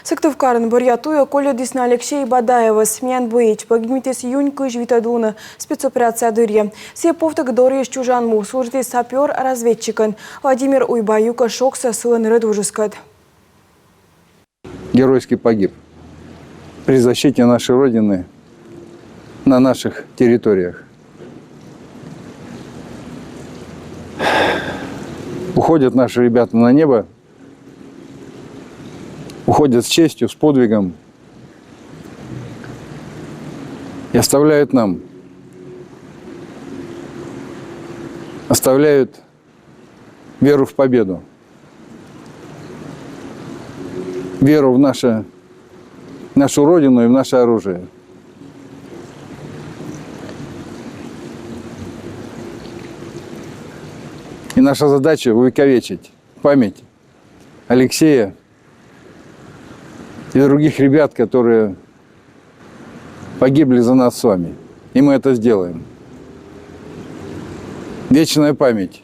Сыктывкарын Бурятуя колледисна Алексей Бадаева смен быйч погибнитес юнька жвитадуна спецоперация дырье. Сеповтак дорьеш чужанму служит сапер-разведчикан. Владимир Уйбаюка шокса сылан рыдвужескат. Геройски погиб при защите нашей Родины на наших территориях. Уходят наши ребята на небо, уходят с честью, с подвигом и оставляют веру в победу, веру в нашу Родину и в наше оружие. И наша задача увековечить память Алексея и других ребят, которые погибли за нас с вами. И мы это сделаем. Вечная память